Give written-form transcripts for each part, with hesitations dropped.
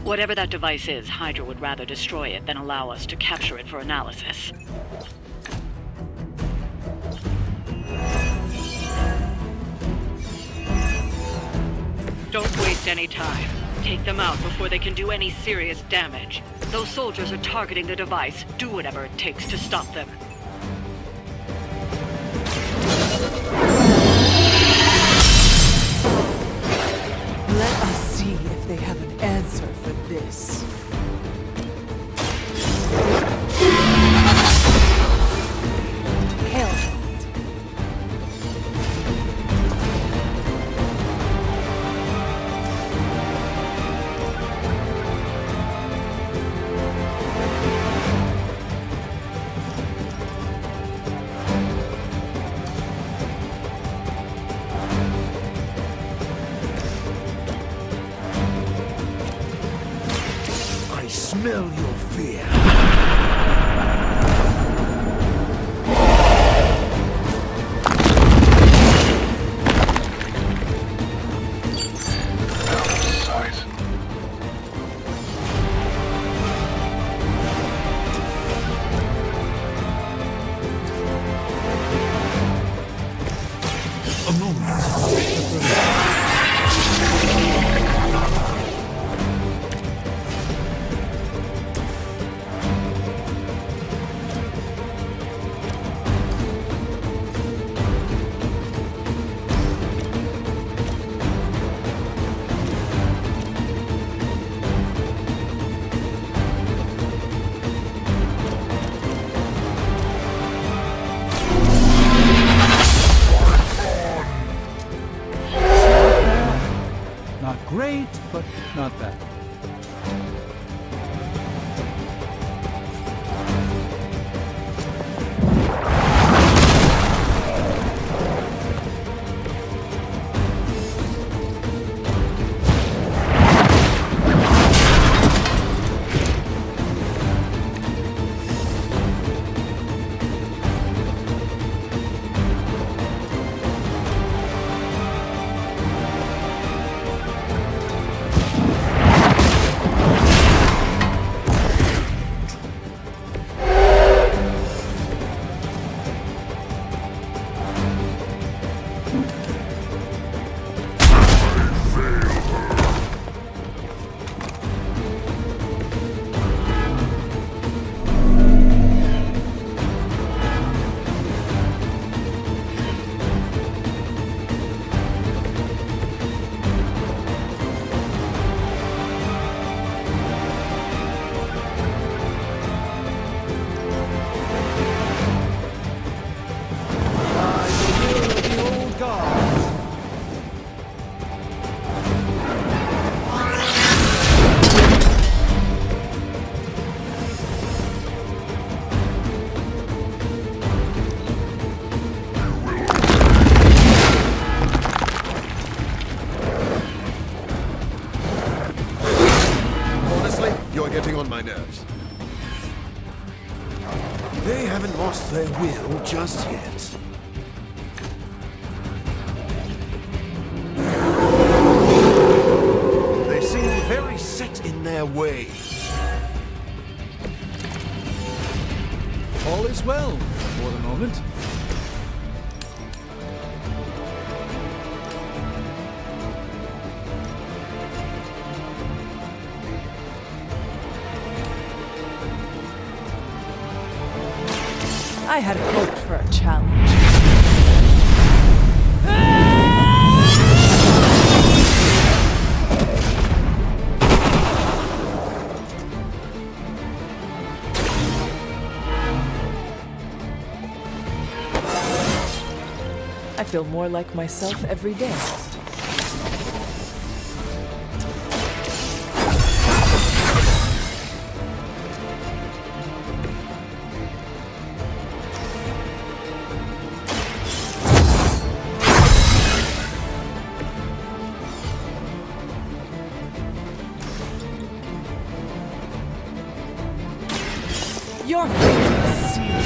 Whatever that device is, Hydra would rather destroy it than allow us to capture it for analysis. Don't waste any time. Take them out before they can do any serious damage. Those soldiers are targeting the device. Do whatever it takes to stop them. Let us see if they have an answer for this. Hell. Smell your fear. Great, but not bad. Getting on my nerves. They haven't lost their will just yet. They seem very set in their ways. All is well for the moment. I had hoped for a challenge. I feel more like myself every day. Your fate is sealed.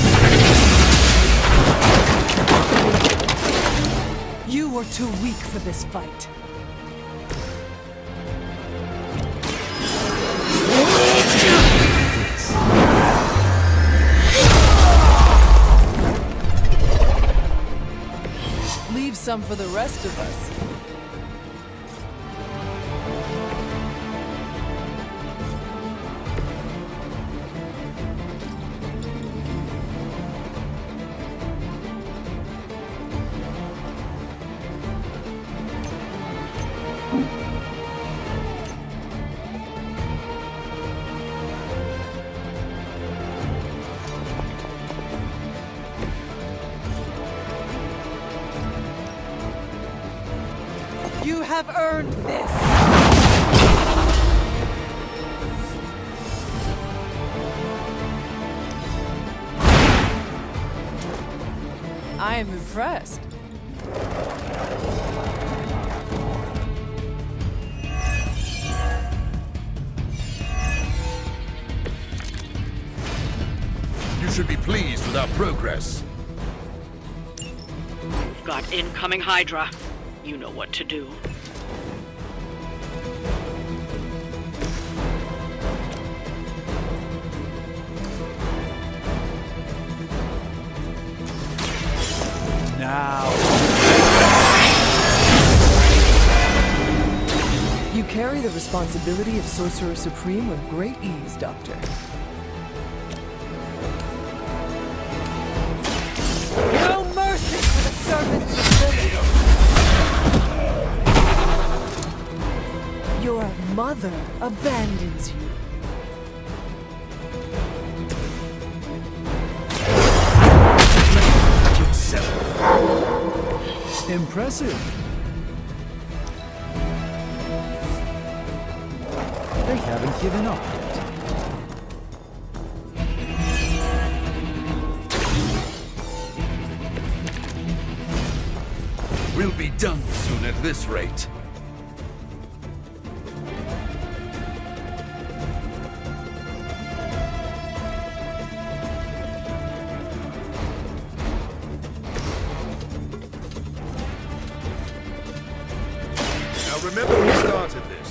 You were too weak for this fight. some for the rest of us. You have earned this! I am impressed. You should be pleased with our progress. We've got incoming Hydra. You know what to do. Now. You carry the responsibility of Sorcerer Supreme with great ease, Doctor. No mercy for the servants of Lilith! Your mother abandons you. Impressive. They haven't given up yet. We'll be done soon at this rate. Now remember who started this.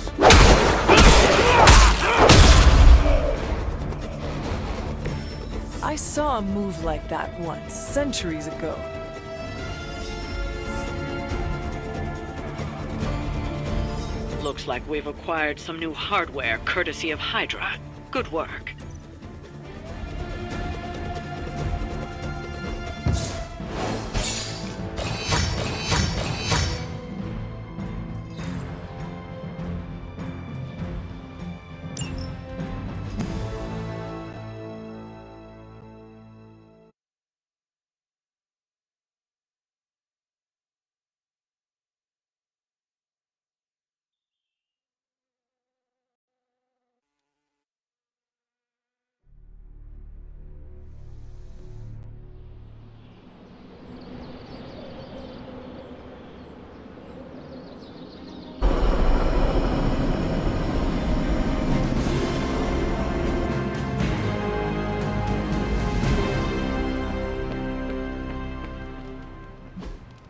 I saw a move like that once, centuries ago. Looks like we've acquired some new hardware courtesy of Hydra. Good work.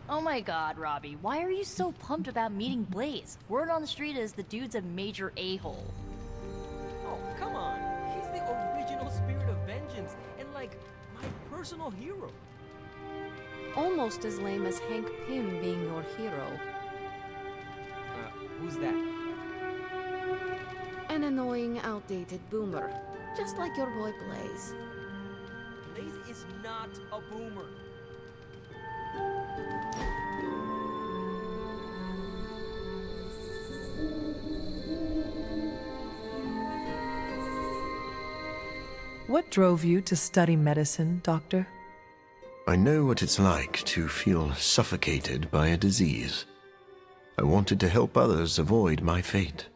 Oh my god, Robbie, why are you so pumped about meeting Blaze? Word on the street is the dude's a major a-hole. Oh, come on. He's the original spirit of vengeance and, like, my personal hero. Almost as lame as Hank Pym being your hero. Who's that? An annoying, outdated boomer. Just like your boy Blaze. Blaze is not a boomer. What drove you to study medicine, Doctor? I know what it's like to feel suffocated by a disease. I wanted to help others avoid my fate.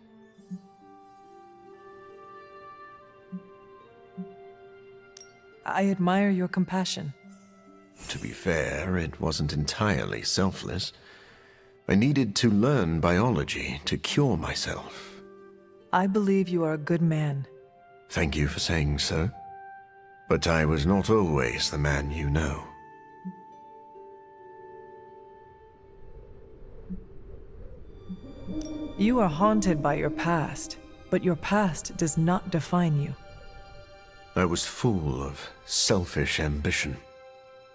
I admire your compassion. To be fair, it wasn't entirely selfless. I needed to learn biology to cure myself. I believe you are a good man. Thank you for saying so. But I was not always the man you know. You are haunted by your past, but your past does not define you. I was full of selfish ambition.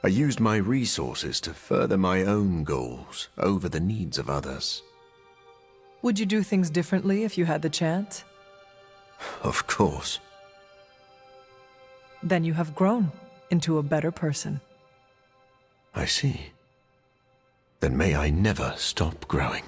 I used my resources to further my own goals over the needs of others. Would you do things differently if you had the chance? Of course. Then you have grown into a better person. I see. Then may I never stop growing.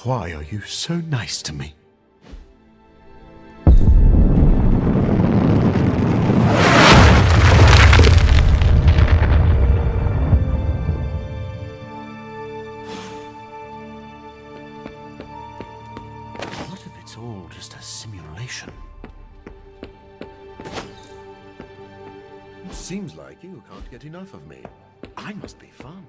Why are you so nice to me? What if it's all just a simulation? Seems like you can't get enough of me. I must be fun.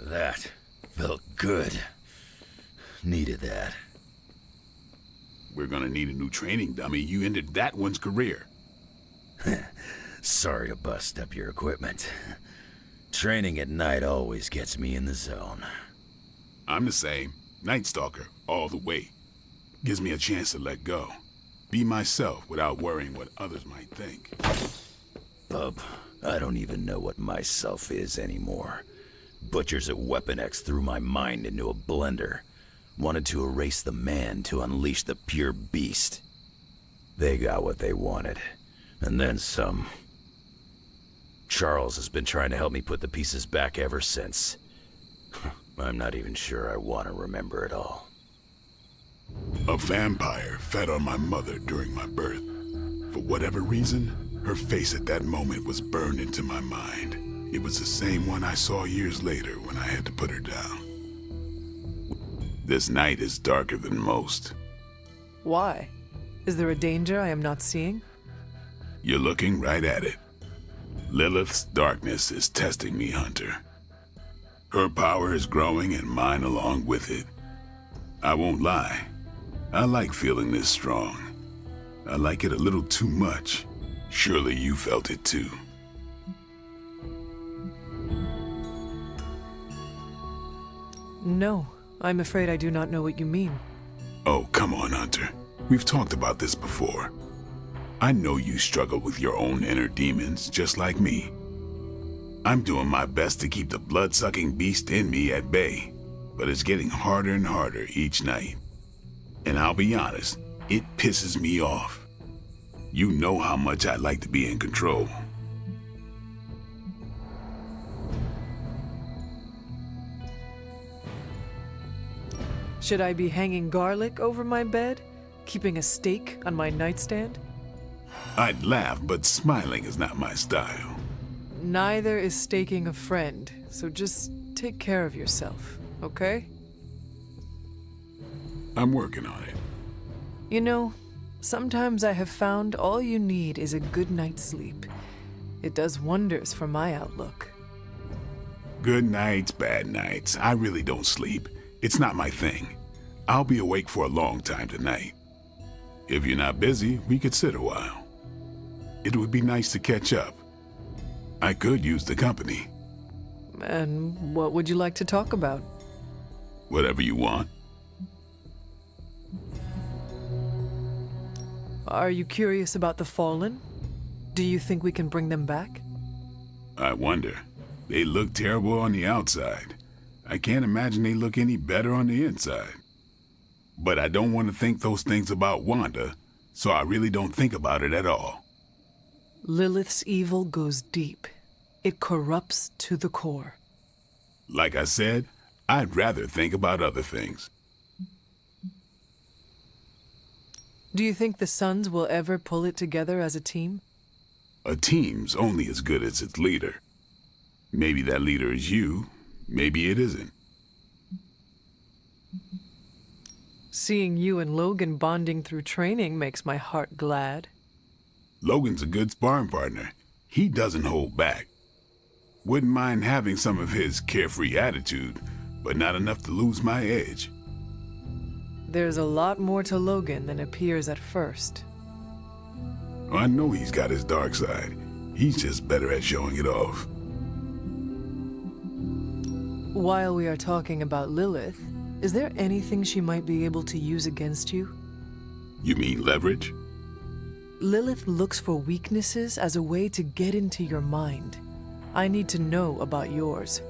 That felt good. Needed that. We're gonna need a new training dummy. You ended that one's career. Sorry to bust up your equipment. Training at night always gets me in the zone. I'm the same. Night Stalker, all the way. Gives me a chance to let go. Be myself without worrying what others might think. Bub, I don't even know what myself is anymore. Butchers at Weapon X threw my mind into a blender. Wanted to erase the man to unleash the pure beast. They got what they wanted. And then some. Charles has been trying to help me put the pieces back ever since. I'm not even sure I want to remember it all. A vampire fed on my mother during my birth. For whatever reason, her face at that moment was burned into my mind. It was the same one I saw years later when I had to put her down. This night is darker than most. Why? Is there a danger I am not seeing? You're looking right at it. Lilith's darkness is testing me, Hunter. Her power is growing and mine along with it. I won't lie. I like feeling this strong. I like it a little too much. Surely you felt it too. No, I'm afraid I do not know what you mean. Oh, come on, Hunter. We've talked about this before. I know you struggle with your own inner demons, just like me. I'm doing my best to keep the blood-sucking beast in me at bay, but it's getting harder and harder each night. And I'll be honest, it pisses me off. You know how much I like to be in control. Should I be hanging garlic over my bed? Keeping a steak on my nightstand? I'd laugh, but smiling is not my style. Neither is staking a friend, so just take care of yourself, okay? I'm working on it. You know, sometimes I have found all you need is a good night's sleep. It does wonders for my outlook. Good nights, bad nights. I really don't sleep. It's not my thing. I'll be awake for a long time tonight. If you're not busy, we could sit a while. It would be nice to catch up. I could use the company. And what would you like to talk about? Whatever you want. Are you curious about the Fallen? Do you think we can bring them back? I wonder. They look terrible on the outside. I can't imagine they look any better on the inside. But I don't want to think those things about Wanda, so I really don't think about it at all. Lilith's evil goes deep. It corrupts to the core. Like I said, I'd rather think about other things. Do you think the Sons will ever pull it together as a team? A team's only as good as its leader. Maybe that leader is you, maybe it isn't. Seeing you and Logan bonding through training makes my heart glad. Logan's a good sparring partner. He doesn't hold back. Wouldn't mind having some of his carefree attitude, but not enough to lose my edge. There's a lot more to Logan than appears at first. I know he's got his dark side. He's just better at showing it off. While we are talking about Lilith, is there anything she might be able to use against you? You mean leverage? Lilith looks for weaknesses as a way to get into your mind. I need to know about yours.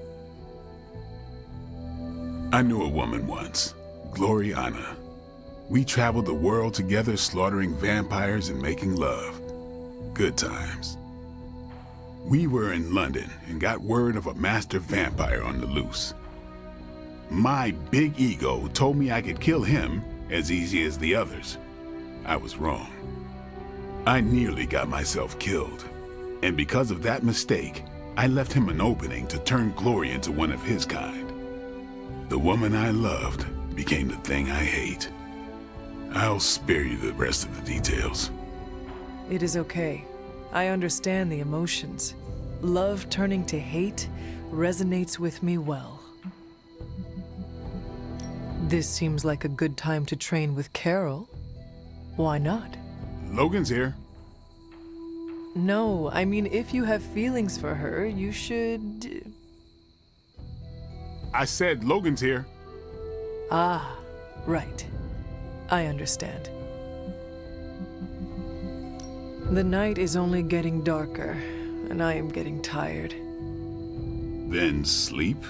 I knew a woman once, Gloriana. We traveled the world together, slaughtering vampires and making love. Good times. We were in London and got word of a master vampire on the loose. My big ego told me I could kill him as easy as the others. I was wrong. I nearly got myself killed. And because of that mistake, I left him an opening to turn Glory into one of his kind. The woman I loved became the thing I hate. I'll spare you the rest of the details. It is okay. I understand the emotions. Love turning to hate resonates with me well. This seems like a good time to train with Carol. Why not? Logan's here. No, I mean, if you have feelings for her, you should... I said Logan's here. Ah, right. I understand. The night is only getting darker, and I am getting tired. Then sleep?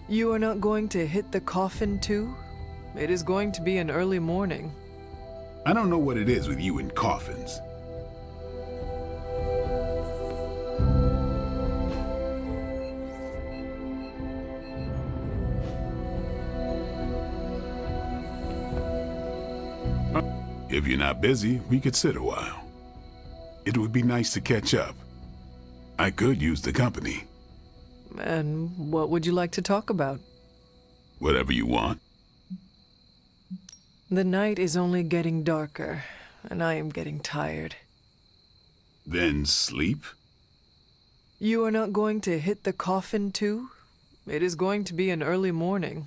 You are not going to hit the coffin too? It is going to be an early morning. I don't know what it is with you and coffins. If you're not busy, we could sit a while. It would be nice to catch up. I could use the company. And what would you like to talk about? Whatever you want. The night is only getting darker, and I am getting tired. Then sleep? You are not going to hit the coffin too? It is going to be an early morning.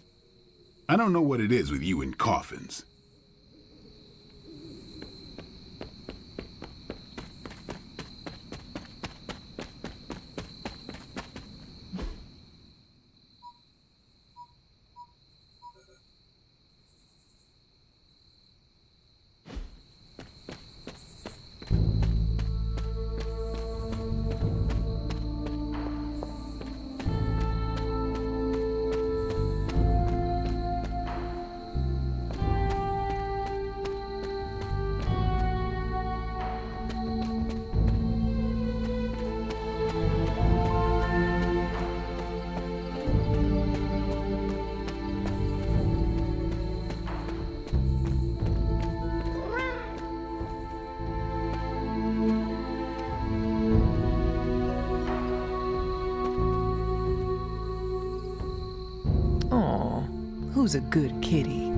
I don't know what it is with you and coffins. Aw, who's a good kitty?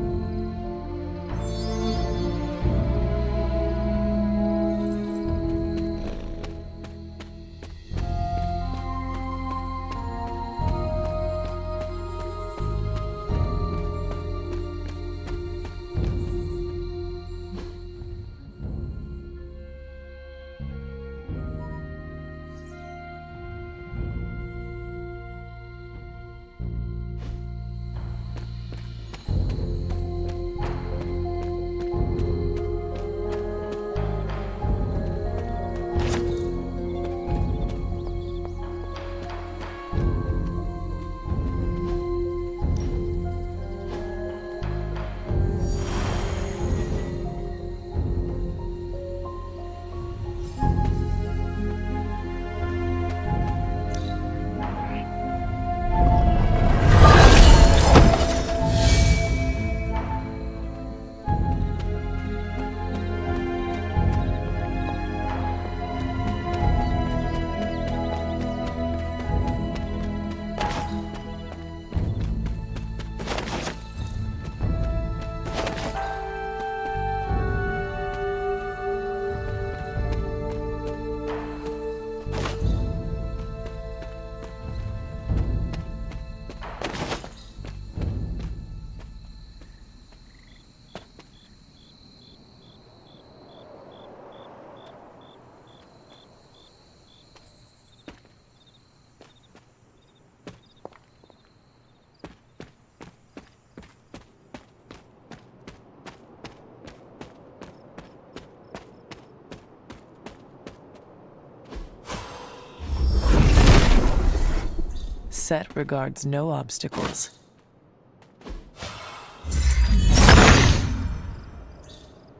Set regards no obstacles.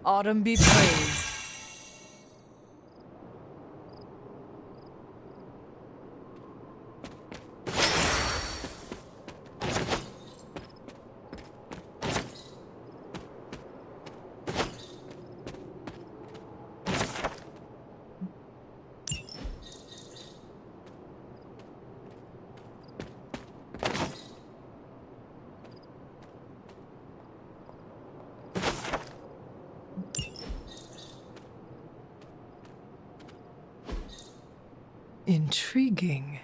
Autumn be praised. Intriguing.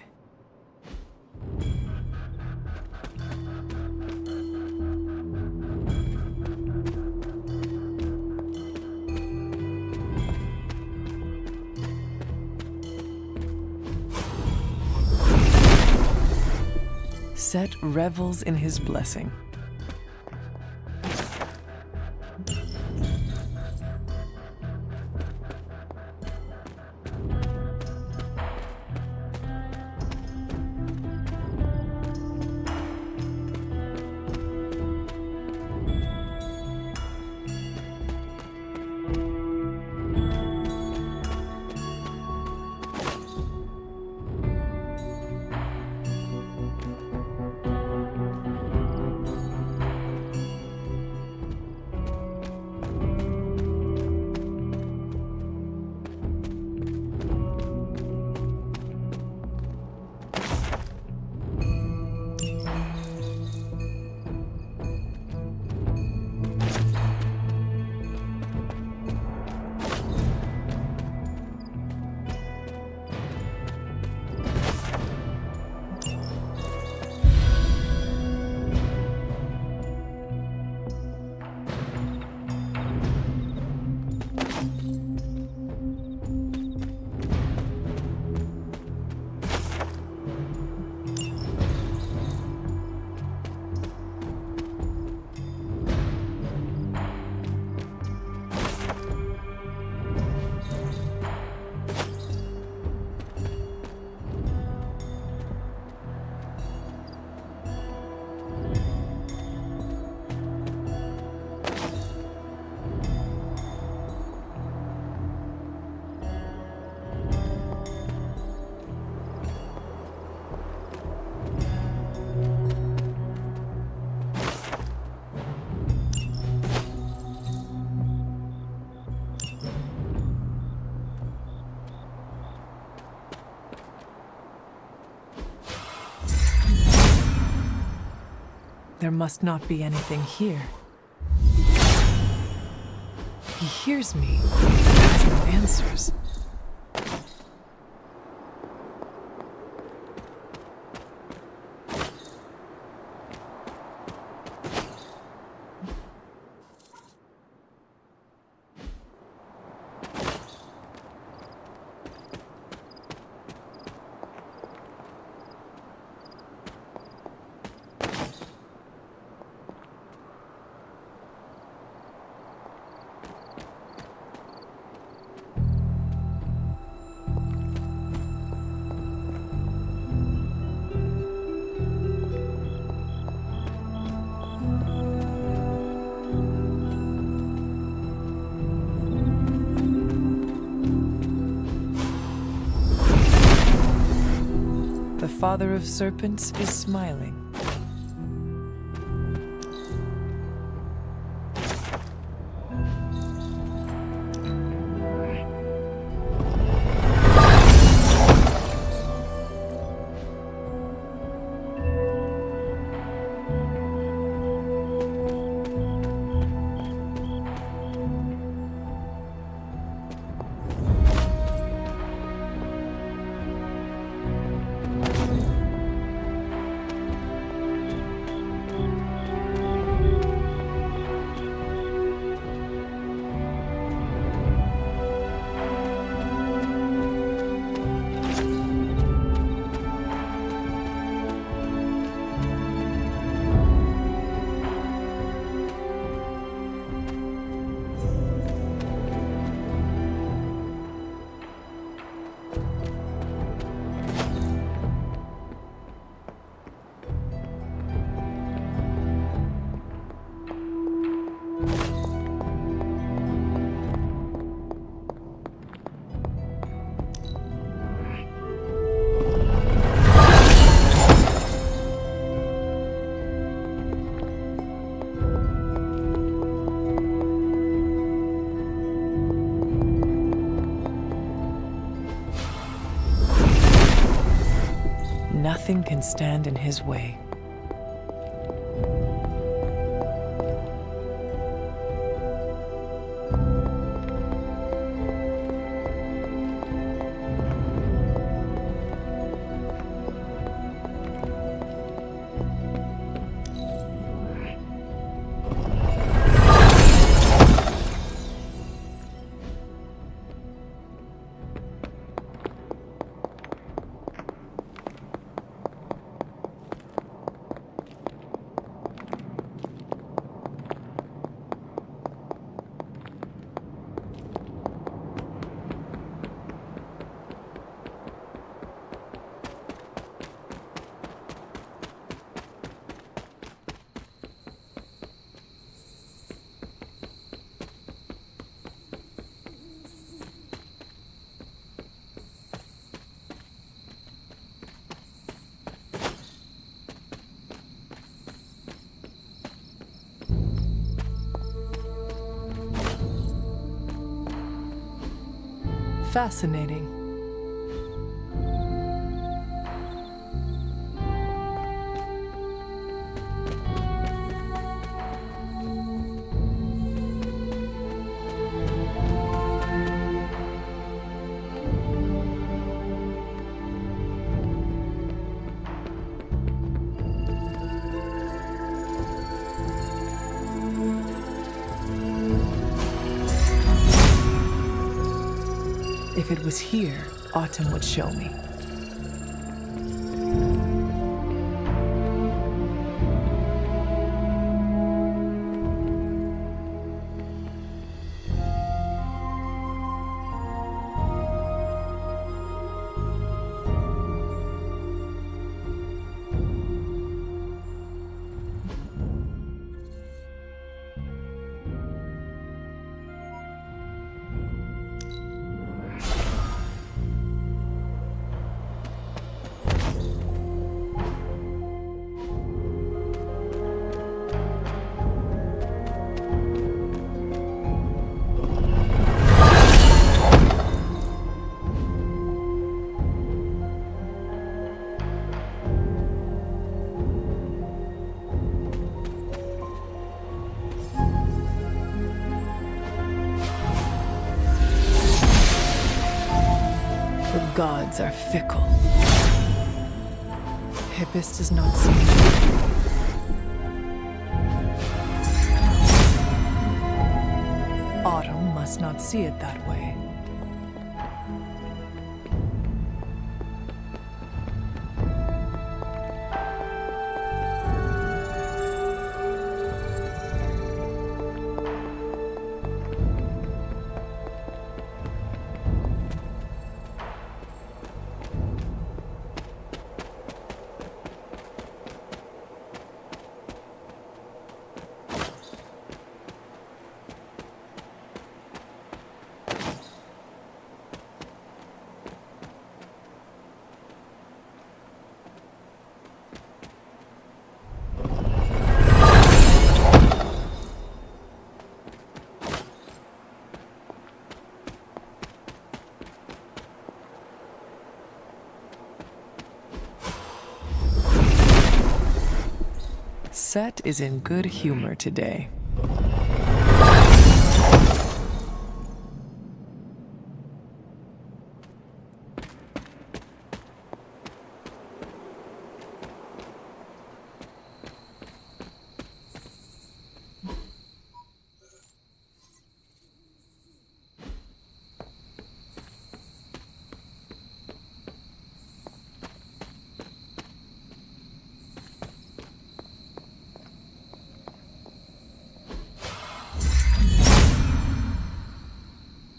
Set revels in his blessing. There must not be anything here. He hears me, but has no answers. The father of serpents is smiling. Nothing can stand in his way. Fascinating. If it was here, Autumn would show me. The gods are fickle. Hippus does not see me. Autumn must not see it that way. Set is in good humor today.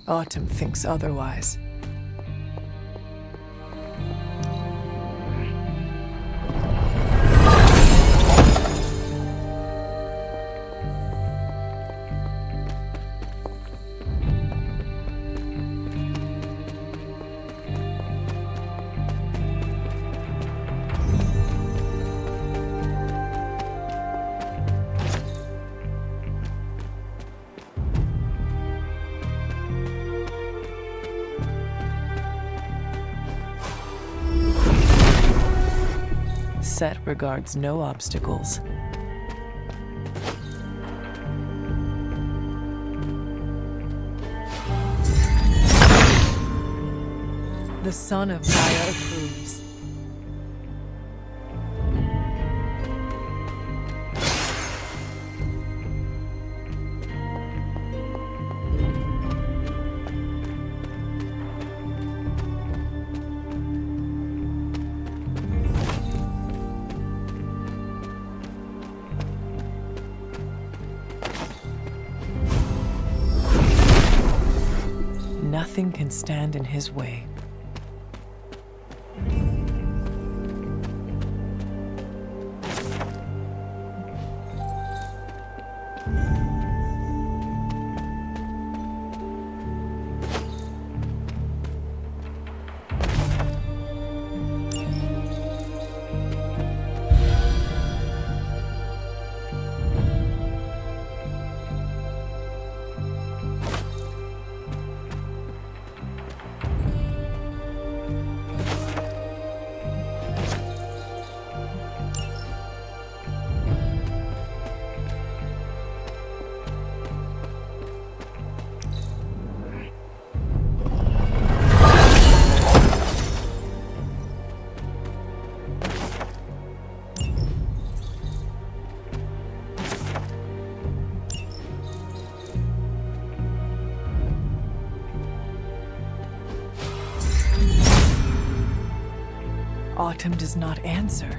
Autumn thinks otherwise. set regards no obstacles. The son of Gaia approves. Nothing can stand in his way. Autumn does not answer.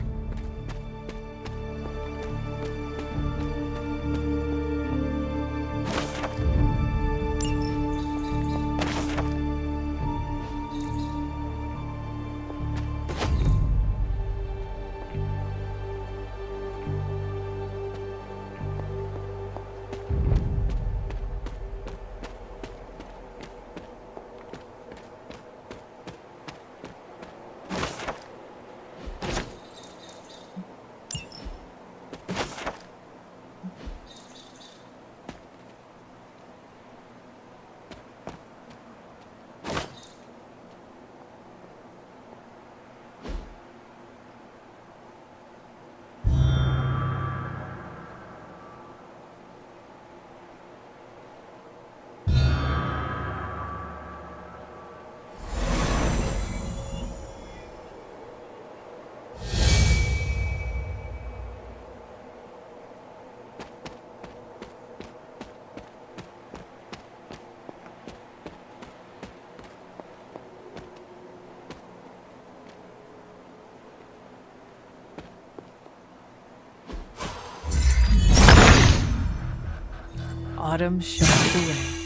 Autumn shines away.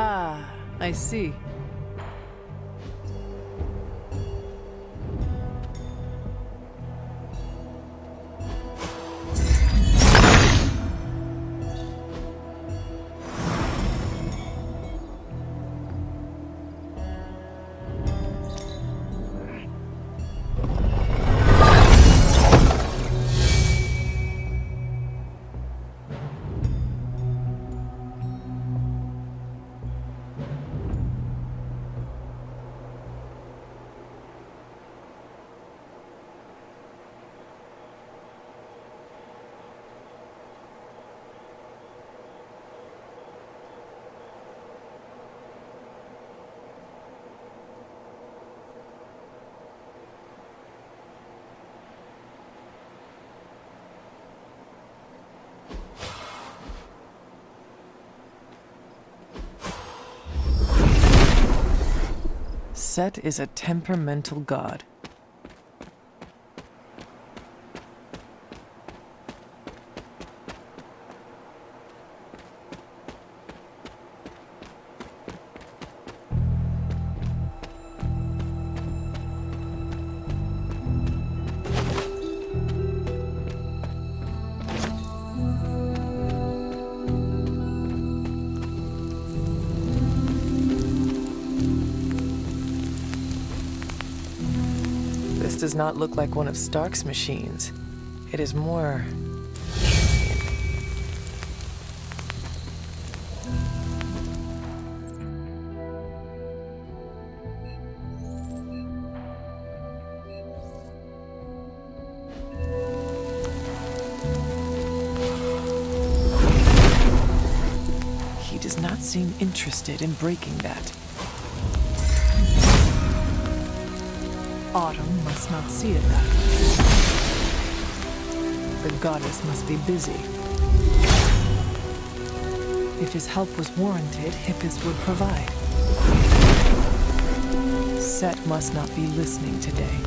Ah, I see. Set is a temperamental god. This does not look like one of Stark's machines. It is more... He does not seem interested in breaking that. Autumn must not see it that way. The goddess must be busy. If his help was warranted, Hippus would provide. Set must not be listening today.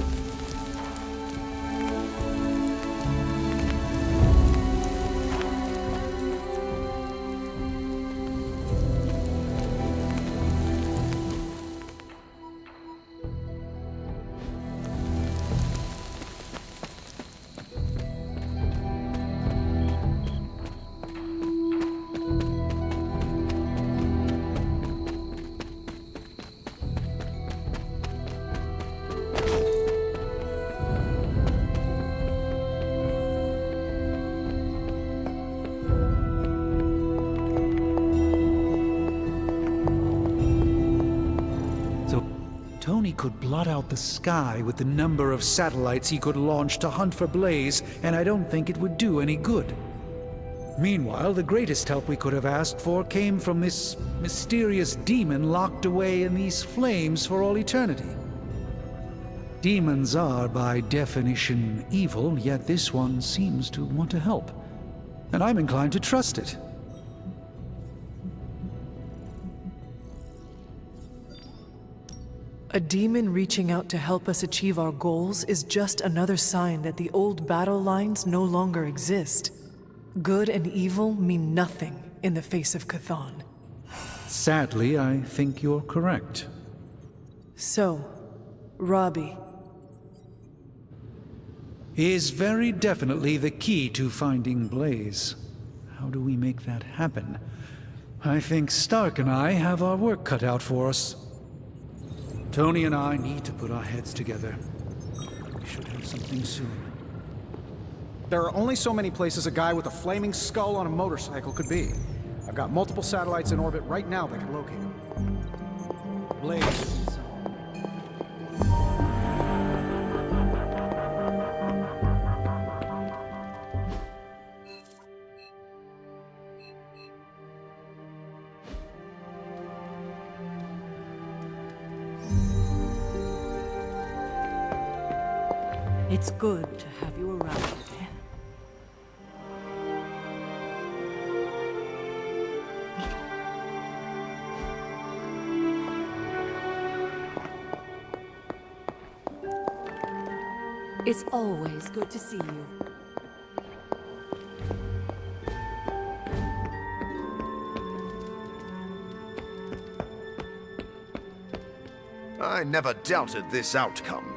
Tony could blot out the sky with the number of satellites he could launch to hunt for Blaze, and I don't think it would do any good. Meanwhile, the greatest help we could have asked for came from this mysterious demon locked away in these flames for all eternity. Demons are, by definition, evil, yet this one seems to want to help. And I'm inclined to trust it. A demon reaching out to help us achieve our goals is just another sign that the old battle lines no longer exist. Good and evil mean nothing in the face of Chthon. Sadly, I think you're correct. So, Robbie. Is very definitely the key to finding Blaze. How do we make that happen? I think Stark and I have our work cut out for us. Tony and I need to put our heads together. We should have something soon. There are only so many places a guy with a flaming skull on a motorcycle could be. I've got multiple satellites in orbit right now that can locate him. Blaze. It's good to have you around again. It's always good to see you. I never doubted this outcome.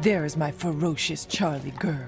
There is my ferocious Charlie girl.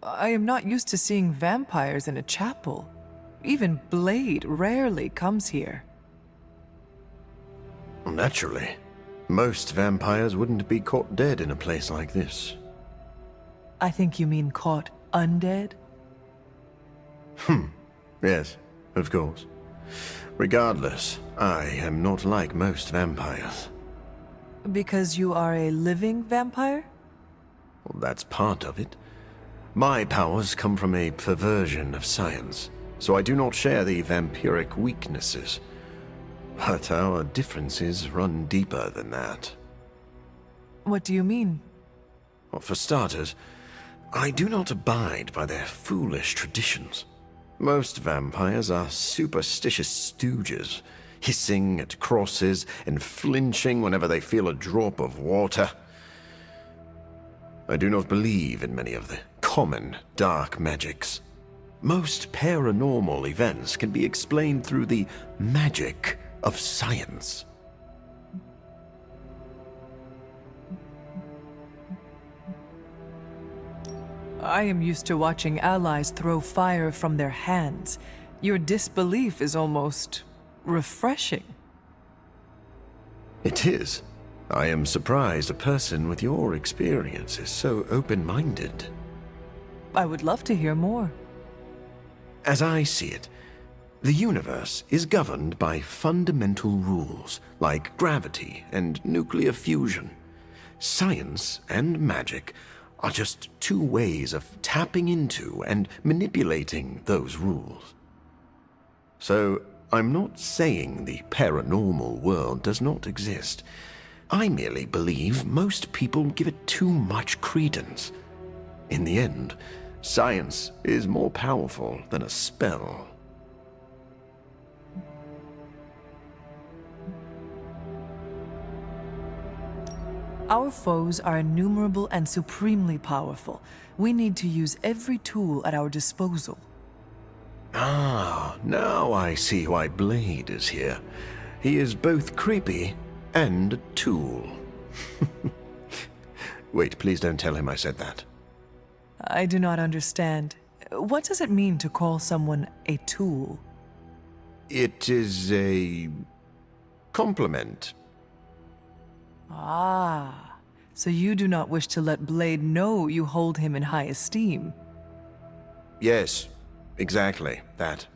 I am not used to seeing vampires in a chapel. Even Blade rarely comes here. Naturally. Most vampires wouldn't be caught dead in a place like this. I think you mean caught undead? Yes, of course. Regardless, I am not like most vampires. Because you are a living vampire? Well, that's part of it. My powers come from a perversion of science, so I do not share the vampiric weaknesses. But our differences run deeper than that. What do you mean? Well, for starters, I do not abide by their foolish traditions. Most vampires are superstitious stooges, hissing at crosses and flinching whenever they feel a drop of water. I do not believe in many of the common dark magics. Most paranormal events can be explained through the magic of science. I am used to watching allies throw fire from their hands. Your disbelief is almost refreshing. It is. I am surprised a person with your experience is so open-minded. I would love to hear more. As I see it, the universe is governed by fundamental rules like gravity and nuclear fusion. Science and magic are just two ways of tapping into and manipulating those rules. So, I'm not saying the paranormal world does not exist. I merely believe most people give it too much credence. In the end, science is more powerful than a spell. Our foes are innumerable and supremely powerful. We need to use every tool at our disposal. Ah, now I see why Blade is here. He is both creepy and a tool. Wait, please don't tell him I said that. I do not understand. What does it mean to call someone a tool? It is a compliment. Ah, so you do not wish to let Blade know you hold him in high esteem. Yes, exactly that.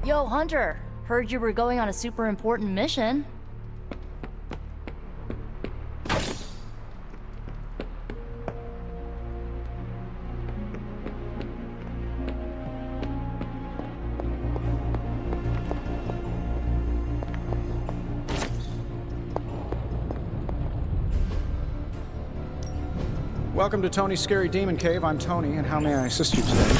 Yo, Hunter. Heard you were going on a super important mission. Welcome to Tony's Scary Demon Cave. I'm Tony, and how may I assist you today?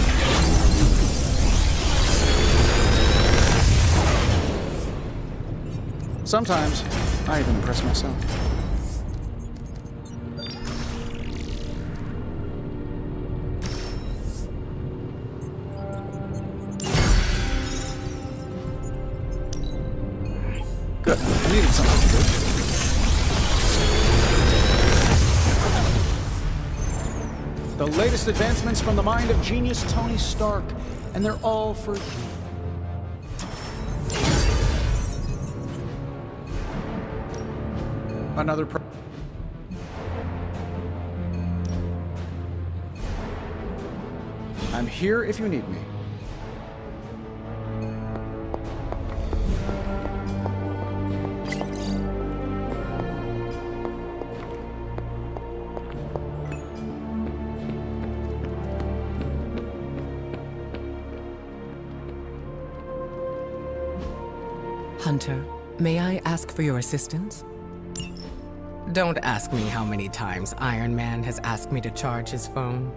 Sometimes, I even impress myself. Good. I needed something to do. The latest advancements from the mind of genius Tony Stark, and they're all for you. I'm here if you need me. Hunter, may I ask for your assistance? Don't ask me how many times Iron Man has asked me to charge his phone.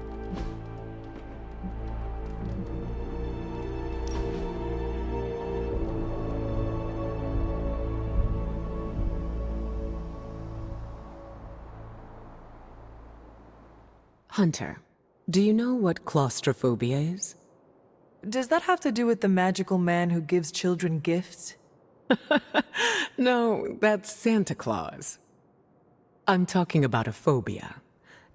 Hunter, do you know what claustrophobia is? Does that have to do with the magical man who gives children gifts? No, that's Santa Claus. I'm talking about a phobia.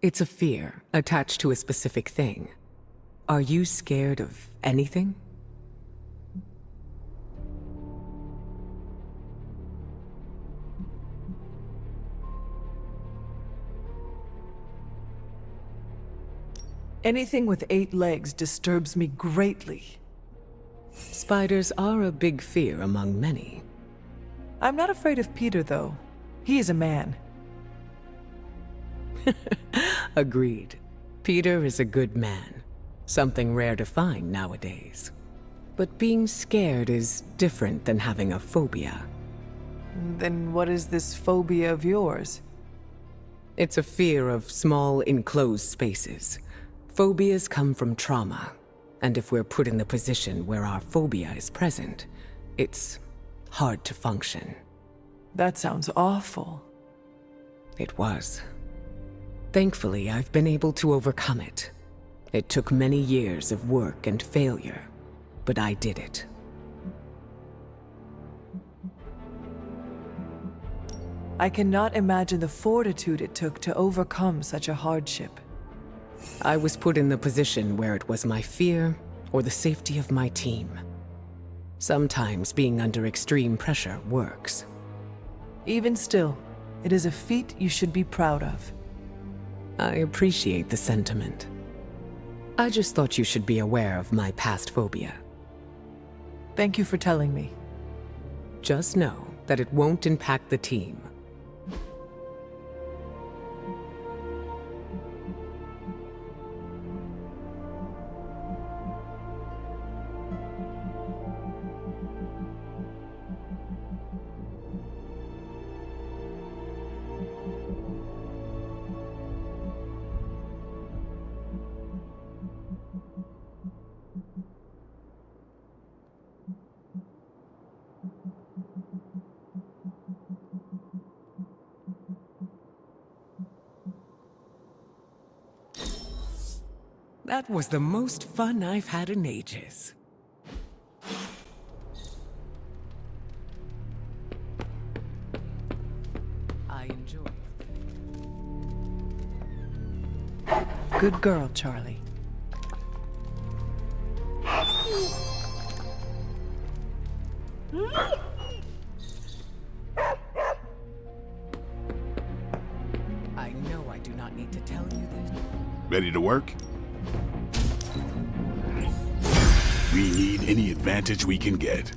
It's a fear attached to a specific thing. Are you scared of anything? Anything with 8 legs disturbs me greatly. Spiders are a big fear among many. I'm not afraid of Peter, though. He is a man. Agreed. Peter is a good man. Something rare to find nowadays. But being scared is different than having a phobia. Then what is this phobia of yours? It's a fear of small, enclosed spaces. Phobias come from trauma. And if we're put in the position where our phobia is present, it's hard to function. That sounds awful. It was. Thankfully, I've been able to overcome it. It took many years of work and failure, but I did it. I cannot imagine the fortitude it took to overcome such a hardship. I was put in the position where it was my fear or the safety of my team. Sometimes being under extreme pressure works. Even still, it is a feat you should be proud of. I appreciate the sentiment. I just thought you should be aware of my past phobia. Thank you for telling me. Just know that it won't impact the team. That was the most fun I've had in ages. I enjoyed it. Good girl, Charlie. I know I do not need to tell you this. Ready to work? We need any advantage we can get.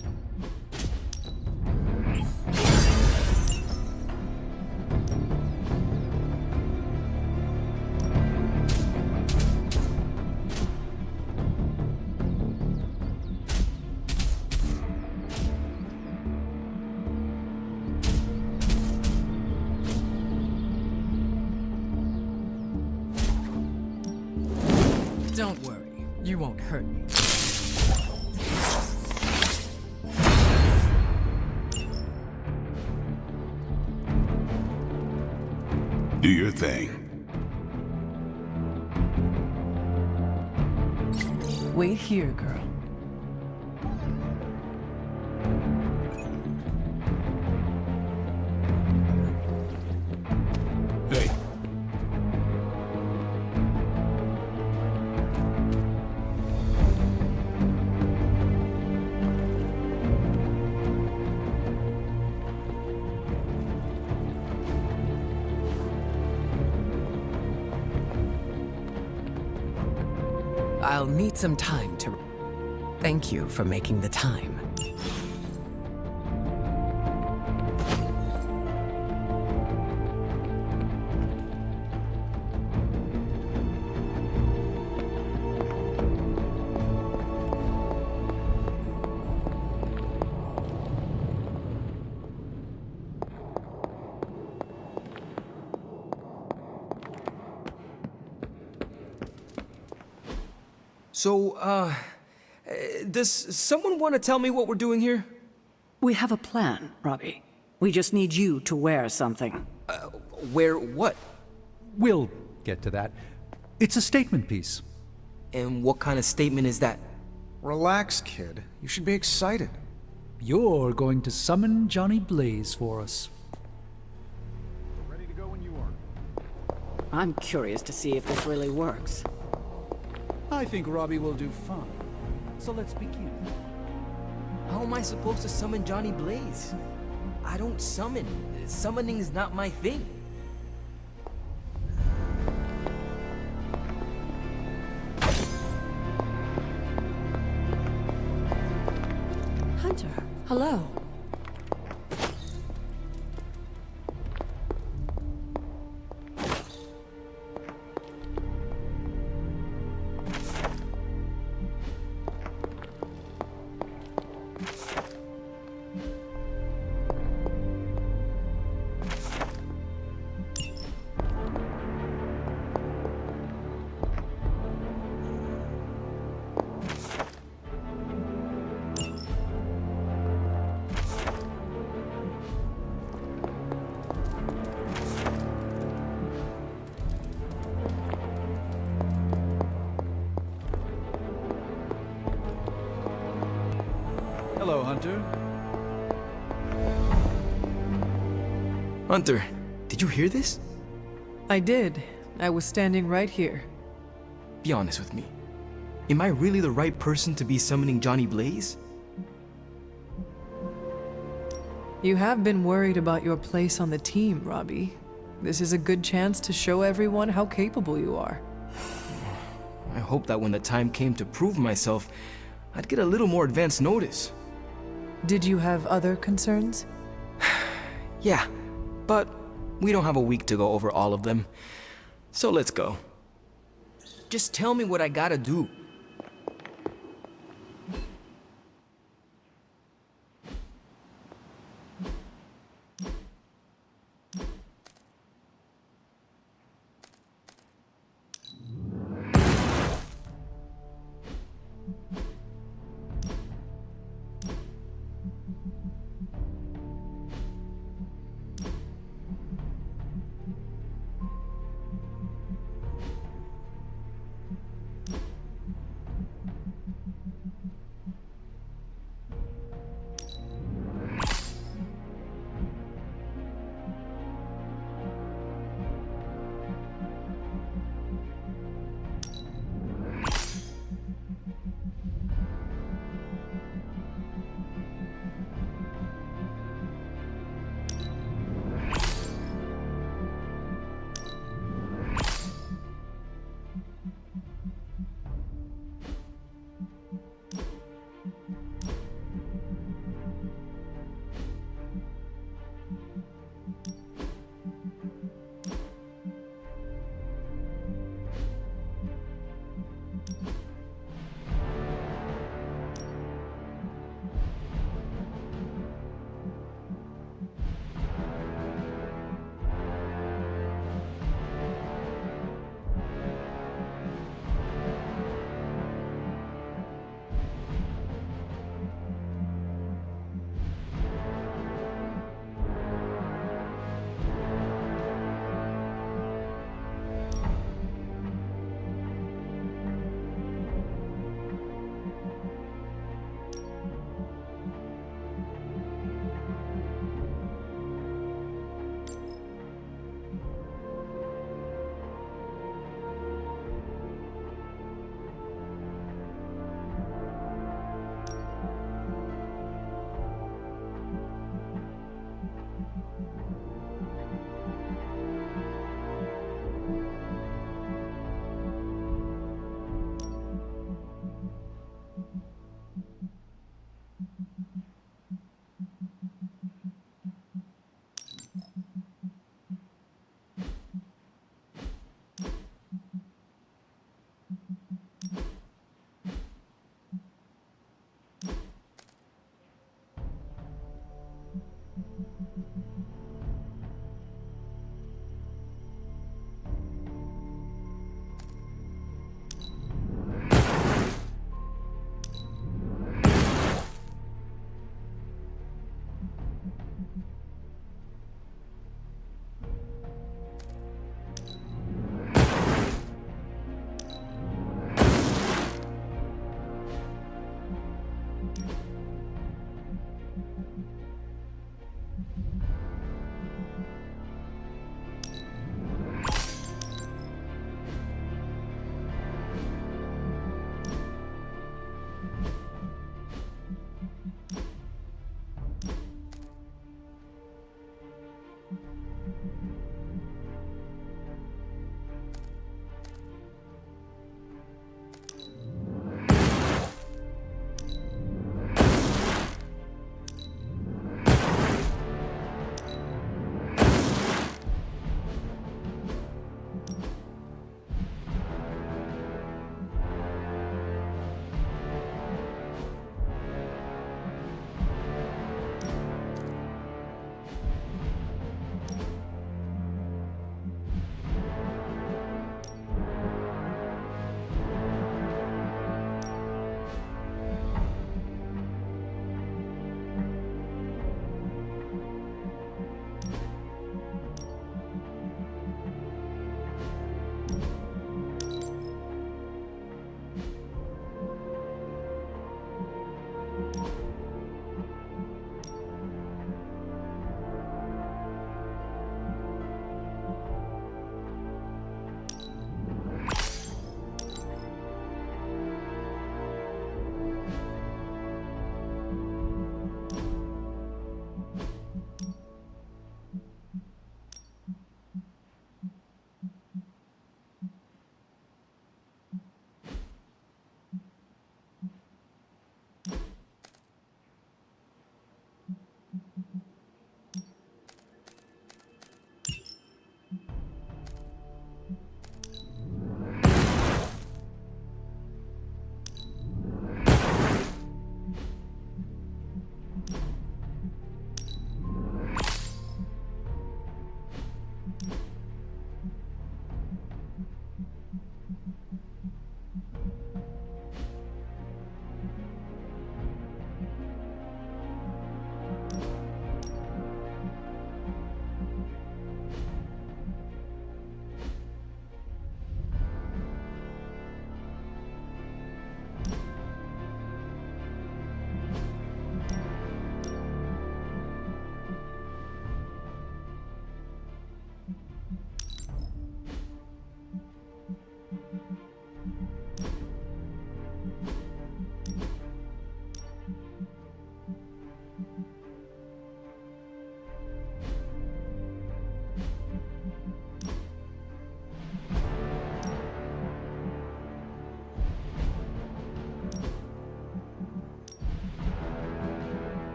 Don't worry, you won't hurt me. Do your thing. Wait here, girl. Hey. I'll need some time to... Thank you for making the time. So, does someone want to tell me what we're doing here? We have a plan, Robbie. We just need you to wear something. Wear what? We'll get to that. It's a statement piece. And what kind of statement is that? Relax, kid. You should be excited. You're going to summon Johnny Blaze for us. Ready to go when you are. I'm curious to see if this really works. I think Robbie will do fine. So let's begin. How am I supposed to summon Johnny Blaze? I don't summon. Summoning is not my thing. Hunter, hello. Hello, Hunter. Hunter, did you hear this? I did. I was standing right here. Be honest with me. Am I really the right person to be summoning Johnny Blaze? You have been worried about your place on the team, Robbie. This is a good chance to show everyone how capable you are. I hope that when the time came to prove myself, I'd get a little more advance notice. Did you have other concerns? Yeah, but we don't have a week to go over all of them. So let's go. Just tell me what I gotta do.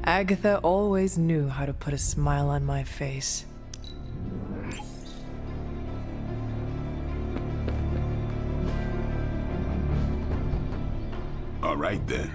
Agatha always knew how to put a smile on my face. All right then.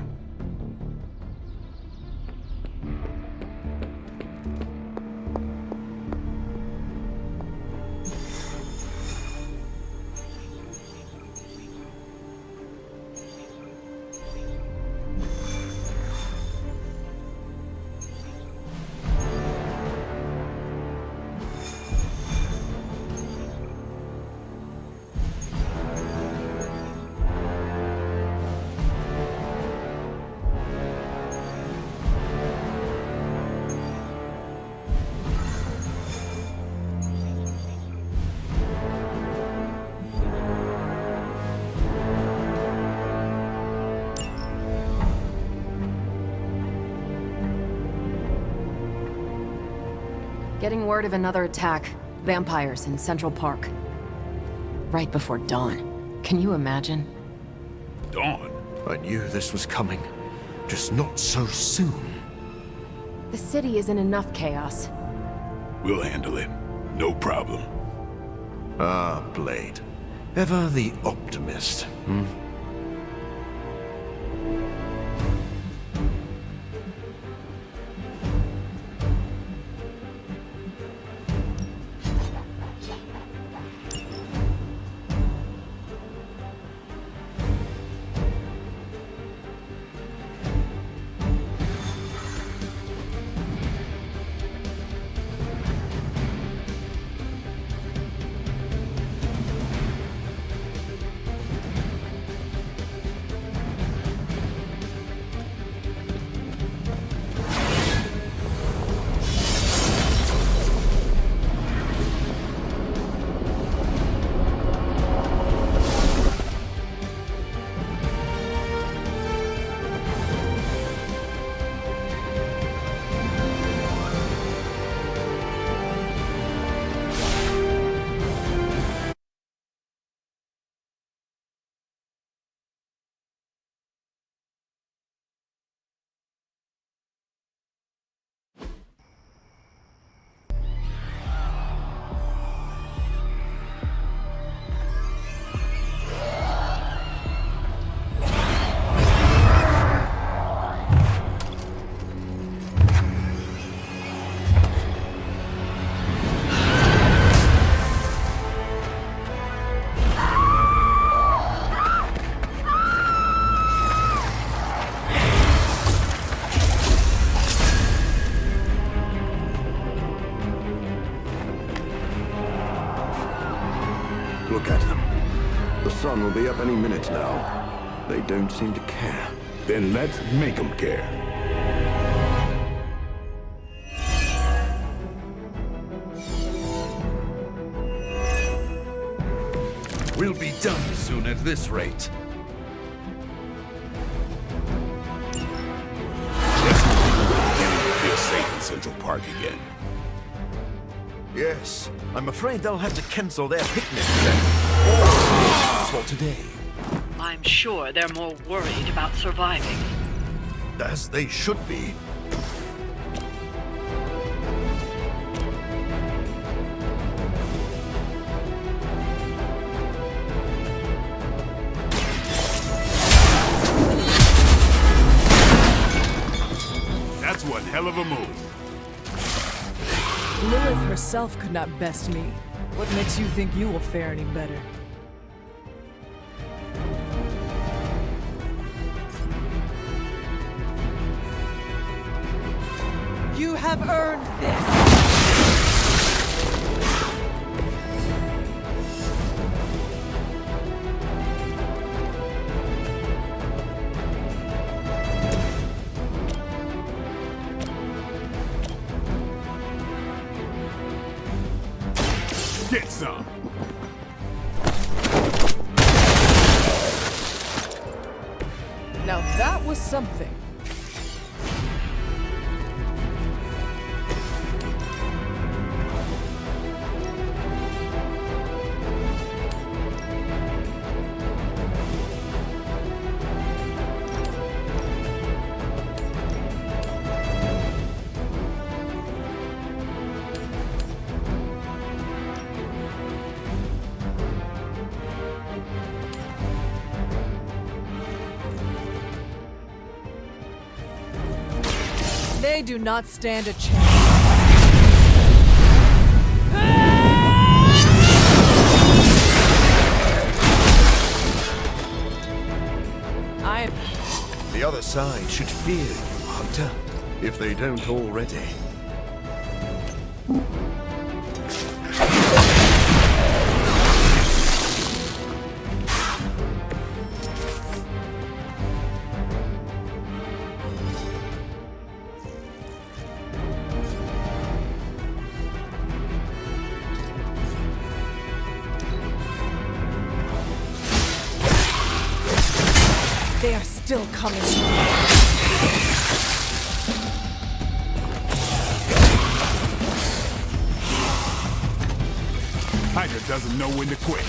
Getting word of another attack. Vampires in Central Park. Right before dawn. Can you imagine? Dawn? I knew this was coming. Just not so soon. The city is in enough chaos. We'll handle it. No problem. Ah, Blade. Ever the optimist, hmm? Look at them. The sun will be up any minute now. They don't seem to care. Then let's make them care. We'll be done soon at this rate. Feel safe in Central Park again. Yes, I'm afraid they'll have to cancel their picnics then. For today. I'm sure they're more worried about surviving. As they should be. That's one hell of a move. Lilith herself could not best me. What makes you think you will fare any better? You have earned this! Get some. Now that was something. They do not stand a chance. The other side should fear you, Hunter, if they don't already. They are still coming. Tiger doesn't know when to quit.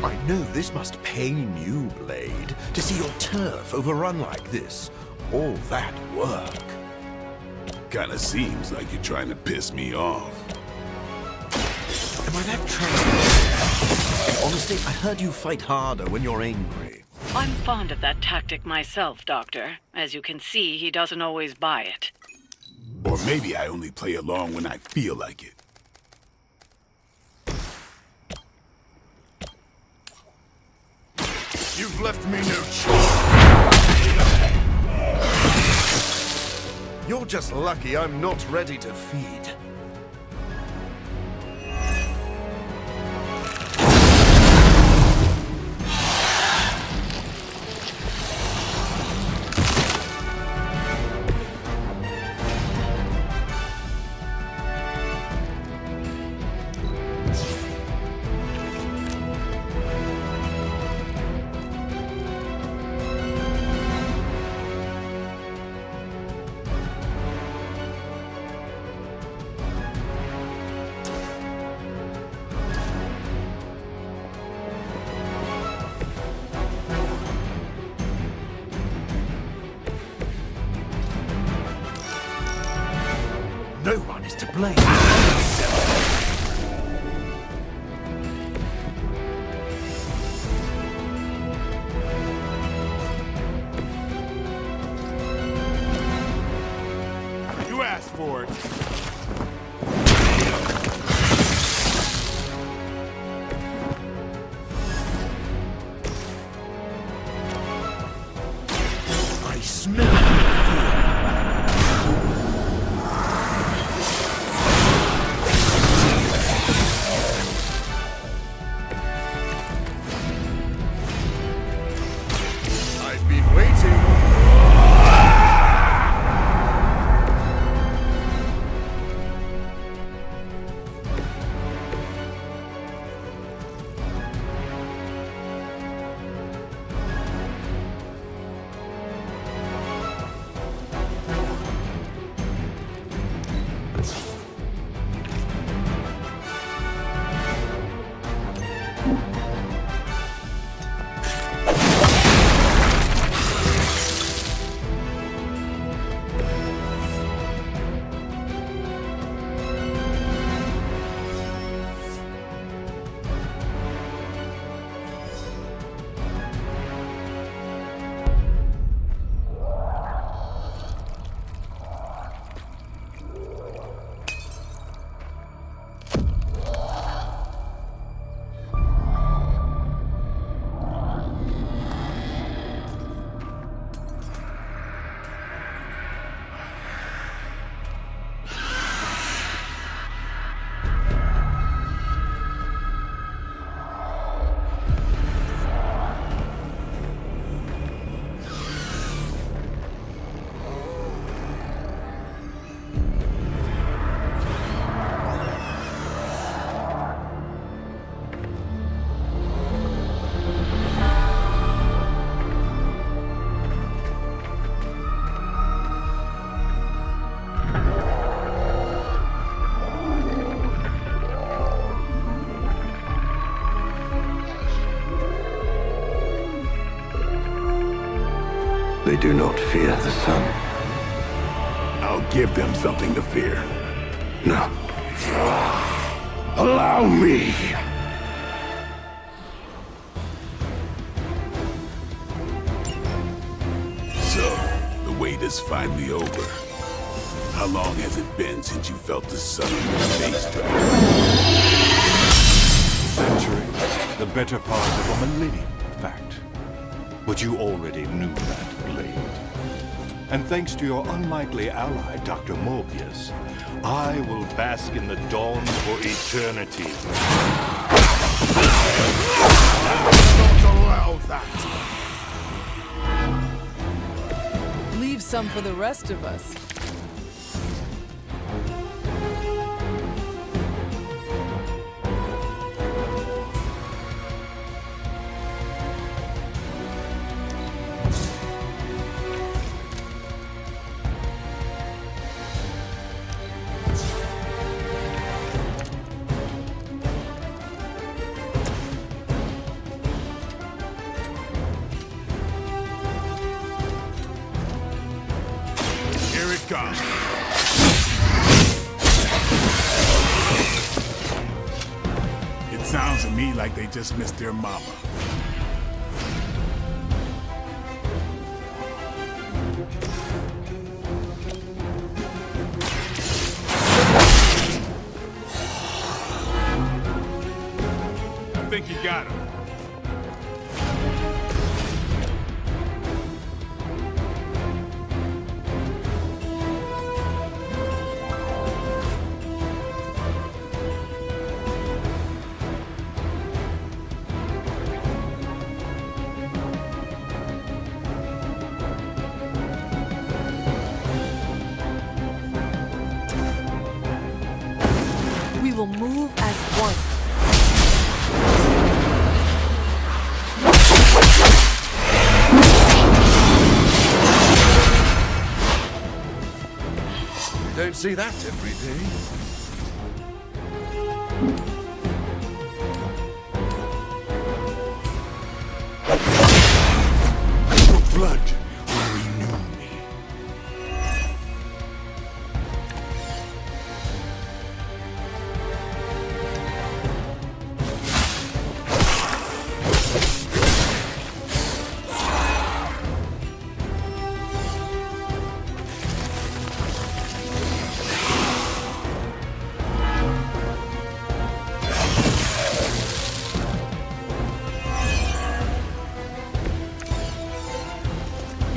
I know this must pain you, Blade, to see your turf overrun like this. All that work. Kinda seems like you're trying to piss me off. Am I that trained? Honestly, I heard you fight harder when you're angry. I'm fond of that tactic myself, Doctor. As you can see, he doesn't always buy it. Or maybe I only play along when I feel like it. You've left me no choice. You're just lucky I'm not ready to feed. No one is to blame. You asked for it. I smell I've been waiting. They do not fear the sun. I'll give them something to fear. No. Allow me! this finally over? How long has it been since you felt the sun on your face, Dragon? Centuries. The better part of a millennium, in fact. But you already knew that, Blade. And thanks to your unlikely ally, Dr. Morbius, I will bask in the dawn for eternity. Don't allow that! Leave some for the rest of us. Here it comes. It sounds to me like they just missed their mama. I think you got him. We will move as one. You don't see that every day. Your blood will renew me.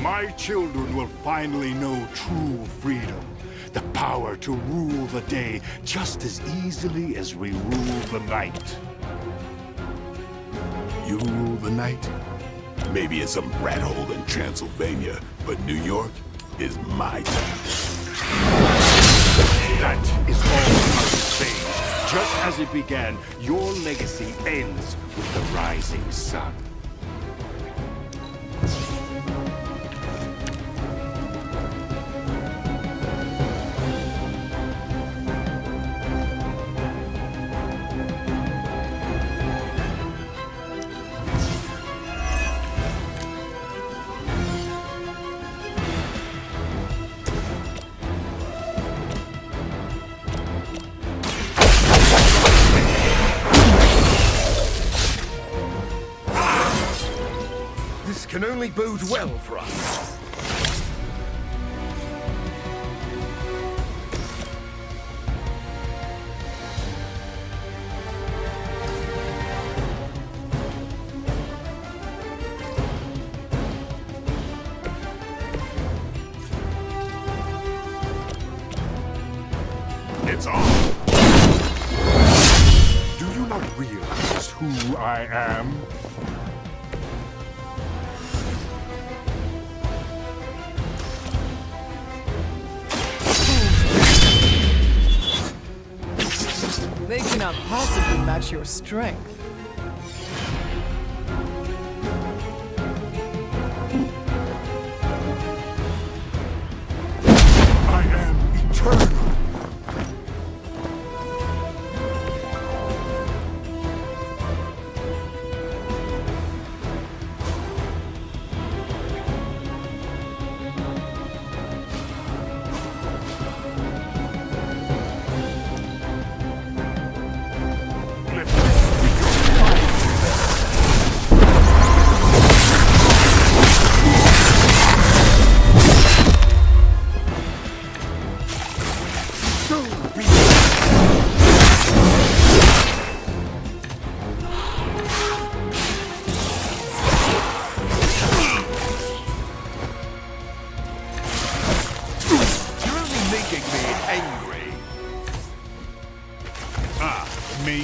My children will finally know true freedom. The power to rule the day just as easily as we rule the night. You rule the night? Maybe in some rat hole in Transylvania, but New York is my town. That is all must fade. Just as it began, your legacy ends with the rising sun. This can only bode well for us. It's on. Do you not realize who I am? They cannot possibly match your strength. I am eternal. Let this be your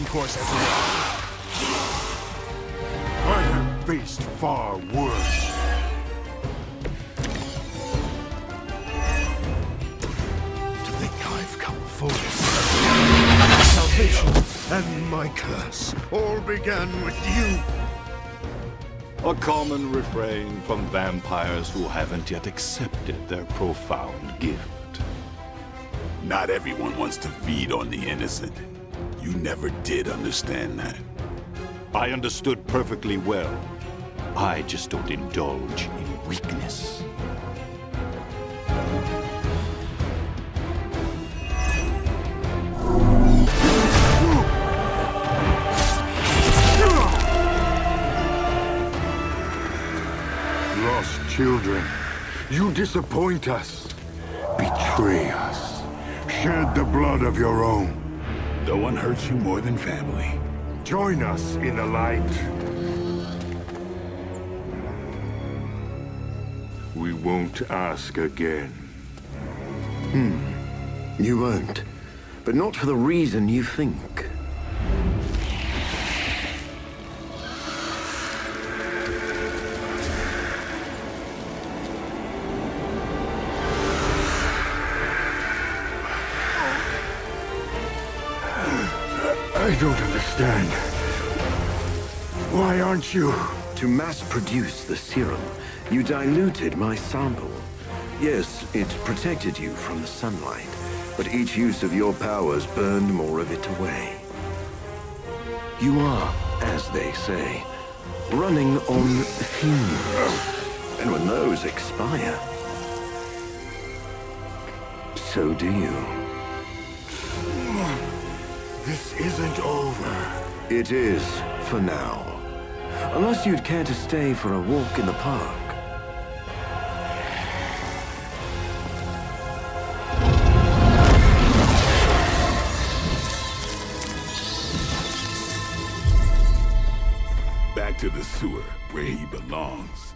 course as well. I have faced far worse. To think I've come full salvation and my curse all began with you. A common refrain from vampires who haven't yet accepted their profound gift. Not everyone wants to feed on the innocent. You never did understand that. I understood perfectly well. I just don't indulge in weakness. Lost children, you disappoint us, betray us, shed the blood of your own. No one hurts you more than family. Join us in the light. We won't ask again. You won't. But not for the reason you think. I don't understand. Why aren't you? To mass-produce the serum, you diluted my sample. Yes, it protected you from the sunlight, but each use of your powers burned more of it away. You are, as they say, running on fumes. And when those expire, so do you. This isn't over. It is, for now. Unless you'd care to stay for a walk in the park. Back to the sewer, where he belongs.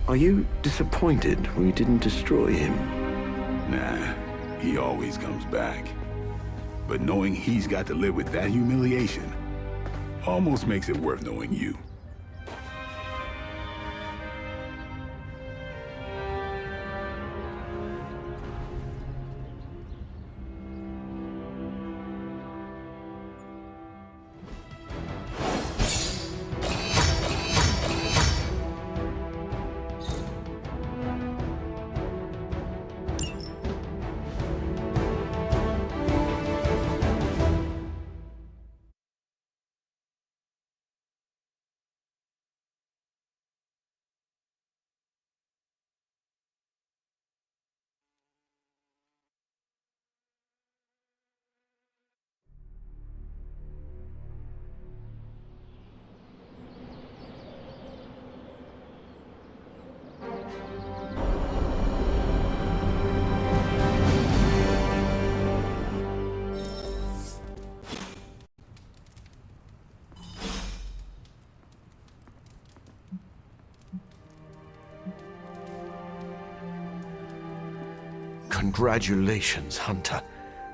Are you disappointed we didn't destroy him? Nah, he always comes back. But knowing he's got to live with that humiliation almost makes it worth knowing you. Congratulations, Hunter.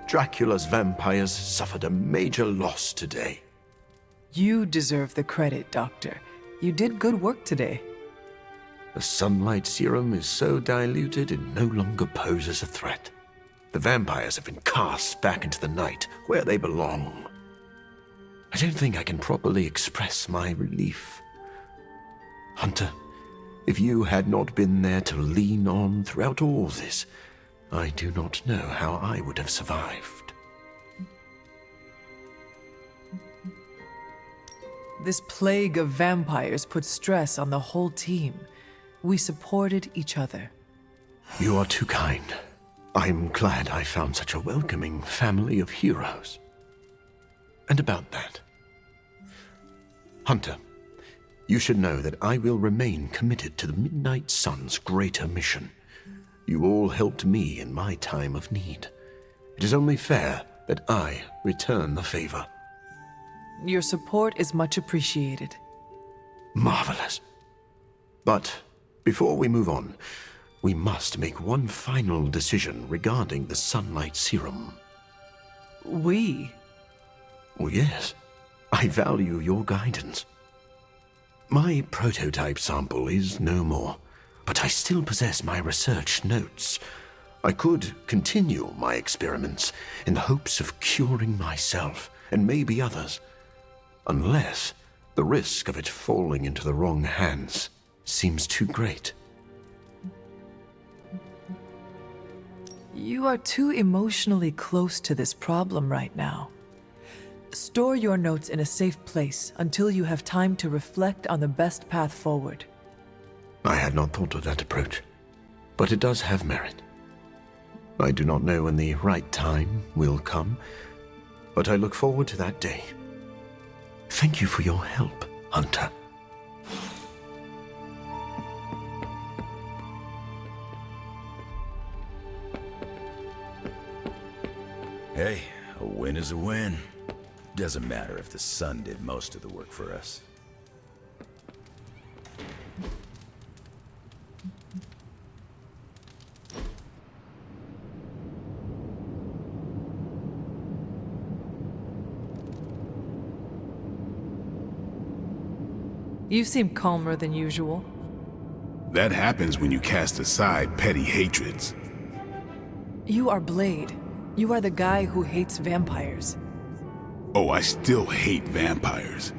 Dracula's vampires suffered a major loss today. You deserve the credit, Doctor. You did good work today. The sunlight serum is so diluted it no longer poses a threat. The vampires have been cast back into the night, where they belong. I don't think I can properly express my relief. Hunter, if you had not been there to lean on throughout all this, I do not know how I would have survived. This plague of vampires put stress on the whole team. We supported each other. You are too kind. I'm glad I found such a welcoming family of heroes. And about that, Hunter, you should know that I will remain committed to the Midnight Sun's greater mission. You all helped me in my time of need. It is only fair that I return the favor. Your support is much appreciated. Marvelous. But before we move on, we must make one final decision regarding the sunlight serum. We? Oh, yes. I value your guidance. My prototype sample is no more, but I still possess my research notes. I could continue my experiments in the hopes of curing myself and maybe others, unless the risk of it falling into the wrong hands seems too great. You are too emotionally close to this problem right now. Store your notes in a safe place until you have time to reflect on the best path forward. I had not thought of that approach, but it does have merit. I do not know when the right time will come, but I look forward to that day. Thank you for your help, Hunter. Hey, a win is a win. Doesn't matter if the sun did most of the work for us. You seem calmer than usual. That happens when you cast aside petty hatreds. You are Blade. You are the guy who hates vampires. Oh, I still hate vampires.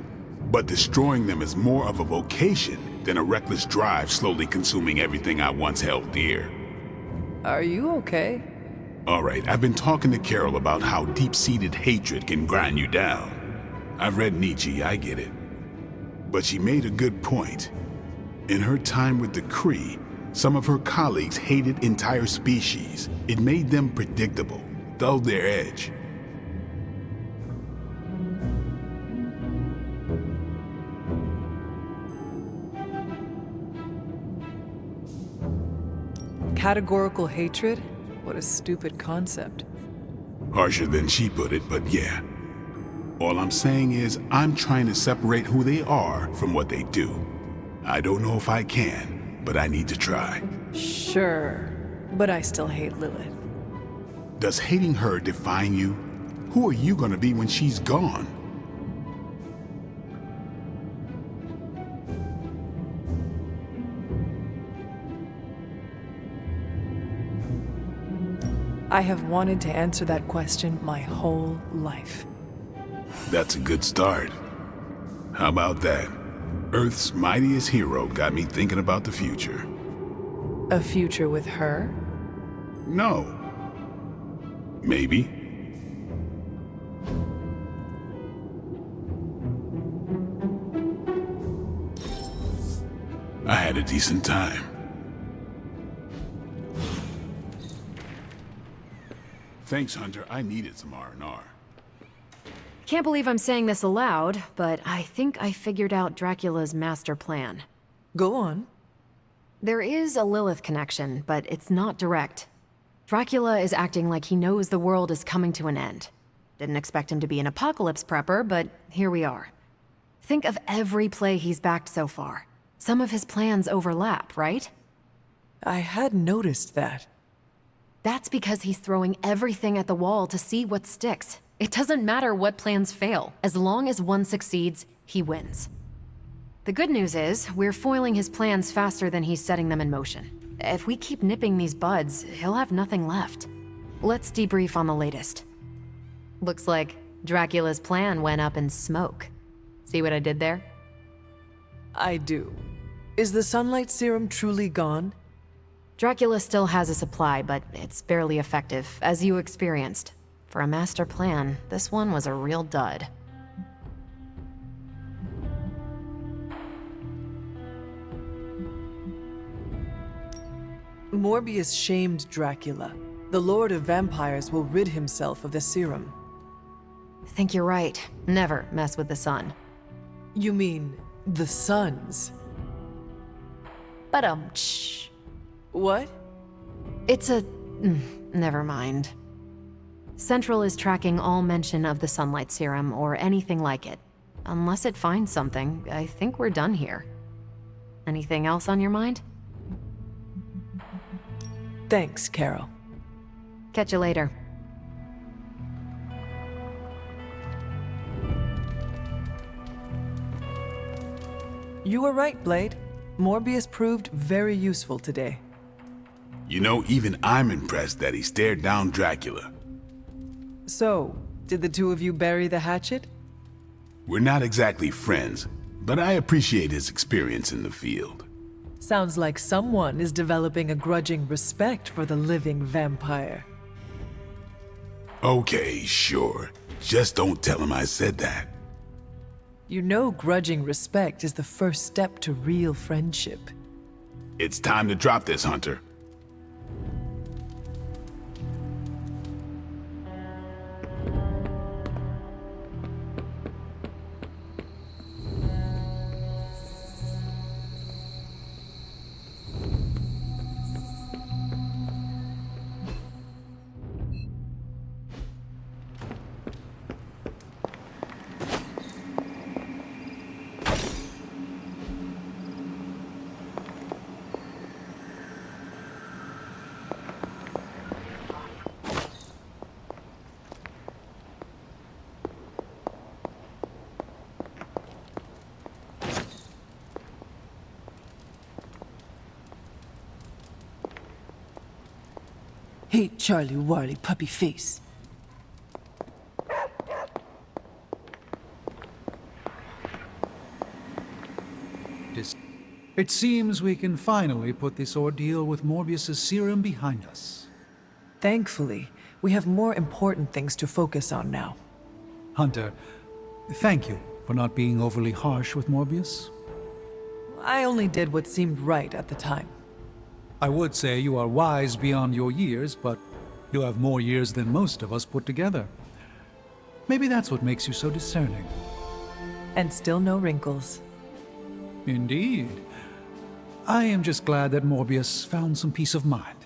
But destroying them is more of a vocation than a reckless drive slowly consuming everything I once held dear. Are you okay? All right, I've been talking to Carol about how deep-seated hatred can grind you down. I've read Nietzsche, I get it. But she made a good point. In her time with the Kree, some of her colleagues hated entire species. It made them predictable, dulled their edge. Categorical hatred? What a stupid concept. Harsher than she put it, but yeah. All I'm saying is, I'm trying to separate who they are from what they do. I don't know if I can, but I need to try. Sure, but I still hate Lilith. Does hating her define you? Who are you gonna be when she's gone? I have wanted to answer that question my whole life. That's a good start. How about that? Earth's mightiest hero got me thinking about the future. A future with her? No. Maybe. I had a decent time. Thanks, Hunter. I needed some R&R. Can't believe I'm saying this aloud, but I think I figured out Dracula's master plan. Go on. There is a Lilith connection, but it's not direct. Dracula is acting like he knows the world is coming to an end. Didn't expect him to be an apocalypse prepper, but here we are. Think of every play he's backed so far. Some of his plans overlap, right? I had noticed that. That's because he's throwing everything at the wall to see what sticks. It doesn't matter what plans fail. As long as one succeeds, he wins. The good news is, we're foiling his plans faster than he's setting them in motion. If we keep nipping these buds, he'll have nothing left. Let's debrief on the latest. Looks like Dracula's plan went up in smoke. See what I did there? I do. Is the sunlight serum truly gone? Dracula still has a supply, but it's barely effective, as you experienced. For a master plan, this one was a real dud. Morbius shamed Dracula. The Lord of Vampires will rid himself of the serum. Think you're right. Never mess with the sun. You mean the suns? Shh. What? It's a... never mind. Central is tracking all mention of the sunlight serum or anything like it. Unless it finds something, I think we're done here. Anything else on your mind? Thanks, Carol. Catch you later. You were right, Blade. Morbius proved very useful today. You know, even I'm impressed that he stared down Dracula. So, did the two of you bury the hatchet? We're not exactly friends, but I appreciate his experience in the field. Sounds like someone is developing a grudging respect for the living vampire. Okay, sure. Just don't tell him I said that. You know grudging respect is the first step to real friendship. It's time to drop this, Hunter. Hate Charlie Warley puppy face. It seems we can finally put this ordeal with Morbius's serum behind us. Thankfully, we have more important things to focus on now. Hunter, thank you for not being overly harsh with Morbius. I only did what seemed right at the time. I would say you are wise beyond your years, but you have more years than most of us put together. Maybe that's what makes you so discerning. And still no wrinkles. Indeed. I am just glad that Morbius found some peace of mind.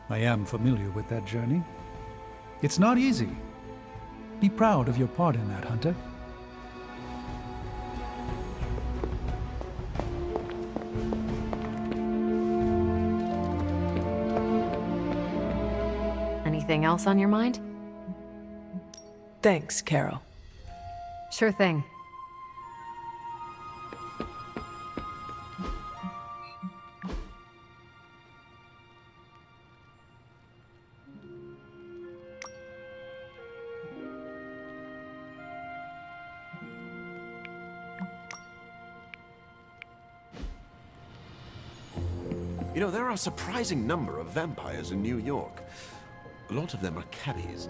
I am familiar with that journey. It's not easy. Be proud of your part in that, Hunter. Anything else on your mind? Thanks, Carol. Sure thing. You know, there are a surprising number of vampires in New York. A lot of them are cabbies.